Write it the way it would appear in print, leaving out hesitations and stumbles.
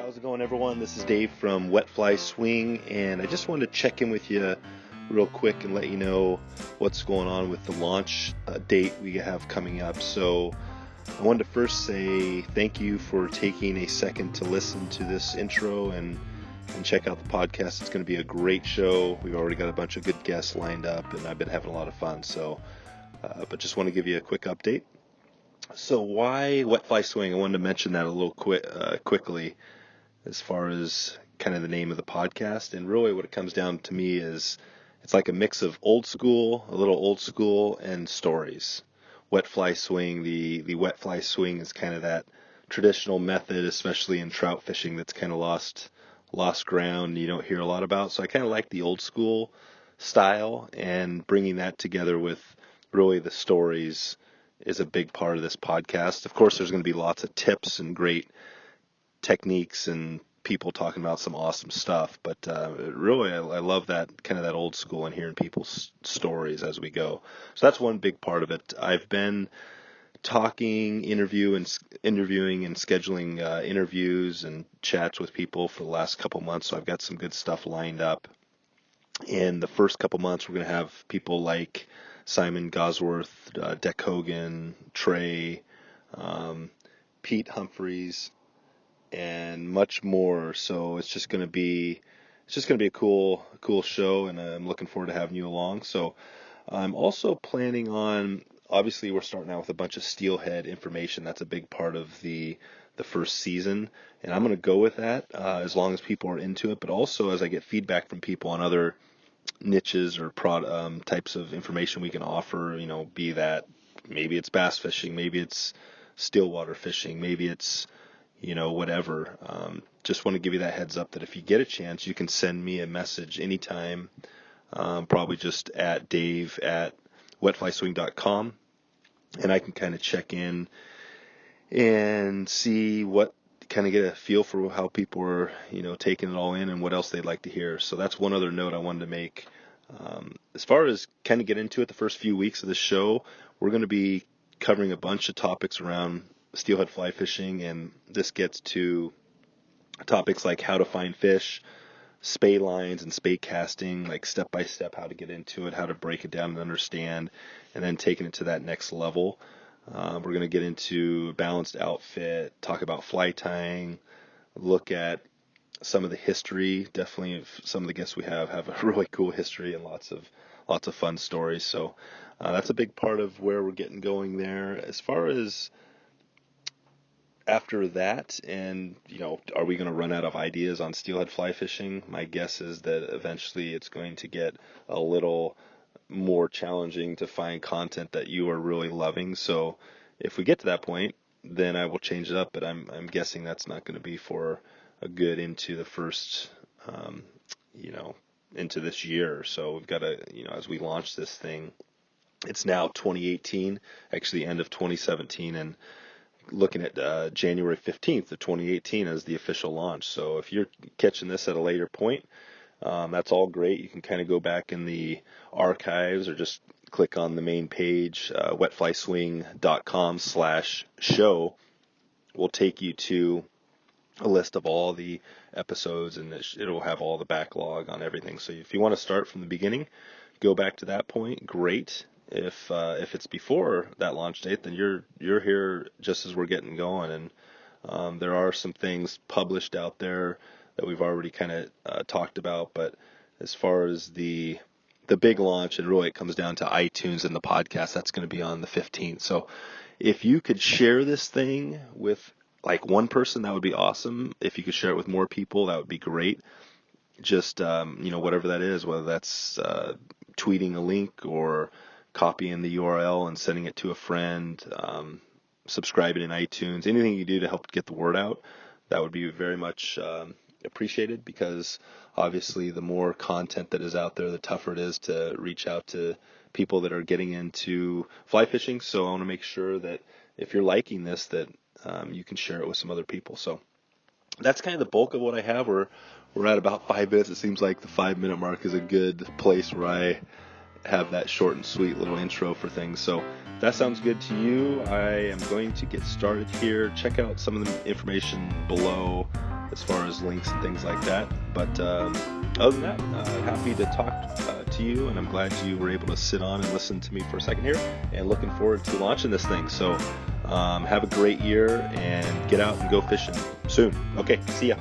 How's it going, everyone? This is Dave from Wet Fly Swing, and I just wanted to check in with you real quick and let you know what's going on with the launch date we have coming up. So I wanted to first say thank you for taking a second to listen to this intro and check out the podcast. It's going to be a great show. We've already got a bunch of good guests lined up, and I've been having a lot of fun. So, but just want to give you a quick update. So why Wet Fly Swing? I wanted to mention that a little quickly as far as kind of the name of the podcast. And really what it comes down to me is it's like a mix of a little old school, and stories. Wet Fly Swing, the Wet Fly Swing is kind of that traditional method, especially in trout fishing, that's kind of lost ground you don't hear a lot about. So I kind of like the old school style, and bringing that together with really the stories is a big part of this podcast. Of course, there's going to be lots of tips and great techniques and people talking about some awesome stuff. But really, I love that kind of that old school and hearing people's stories as we go. So that's one big part of it. I've been interviewing and scheduling interviews and chats with people for the last couple months. So I've got some good stuff lined up. In the first couple months, we're going to have people like Simon Gosworth, Deck Hogan, Trey, Pete Humphreys, and much more. So it's just going to be a cool show, and I'm looking forward to having you along. So I'm also planning on, obviously we're starting out with a bunch of Steelhead information. That's a big part of the first season, and I'm going to go with that as long as people are into it, but also as I get feedback from people on other niches or types of information we can offer, be that maybe it's bass fishing, maybe it's stillwater fishing, maybe it's whatever. Just want to give you that heads up that if you get a chance, you can send me a message anytime, probably just at dave@wetflyswing.com, and I can kind of check in and see kind of get a feel for how people are, taking it all in and what else they'd like to hear. So that's one other note I wanted to make. As far as kind of get into it, the first few weeks of the show, we're going to be covering a bunch of topics around steelhead fly fishing, and this gets to topics like how to find fish, spey lines and spey casting, like step by step how to get into it, how to break it down and understand, and then taking it to that next level. We're going to get into balanced outfit, talk about fly tying, look at some of the history. Definitely, some of the guests we have a really cool history and lots of fun stories. So that's a big part of where we're getting going there. As far as after that, and are we going to run out of ideas on steelhead fly fishing? My guess is that eventually it's going to get a little more challenging to find content that you are really loving. So if we get to that point, then I will change it up, but I'm guessing that's not going to be for a good into the first into this year. So we've got to, as we launch this thing, it's now 2018, actually end of 2017, and looking at January 15th of 2018 as the official launch. So if you're catching this at a later point, that's all great. You can kind of go back in the archives or just click on the main page, wetflyswing.com/show will take you to a list of all the episodes, and it'll have all the backlog on everything. So if you want to start from the beginning, go back to that point, great. If it's before that launch date, then you're here just as we're getting going, and there are some things published out there that we've already kind of talked about. But as far as the big launch, and really it comes down to iTunes and the podcast, that's going to be on the 15th. So if you could share this thing with like one person, that would be awesome. If you could share it with more people, that would be great. Just whatever that is, whether that's tweeting a link or copying the URL and sending it to a friend, subscribing in iTunes, anything you do to help get the word out, that would be very much appreciated, because obviously the more content that is out there, the tougher it is to reach out to people that are getting into fly fishing. So I want to make sure that if you're liking this, that you can share it with some other people. So that's kind of the bulk of what I have. We're at about 5 minutes. It seems like the 5-minute mark is a good place where I have that short and sweet little intro for things. So if that sounds good to you, I am going to get started here. Check out some of the information below as far as links and things like that. But other than that, happy to talk to you, and I'm glad you were able to sit on and listen to me for a second here, and looking forward to launching this thing. So have a great year and get out and go fishing soon. Okay, see ya.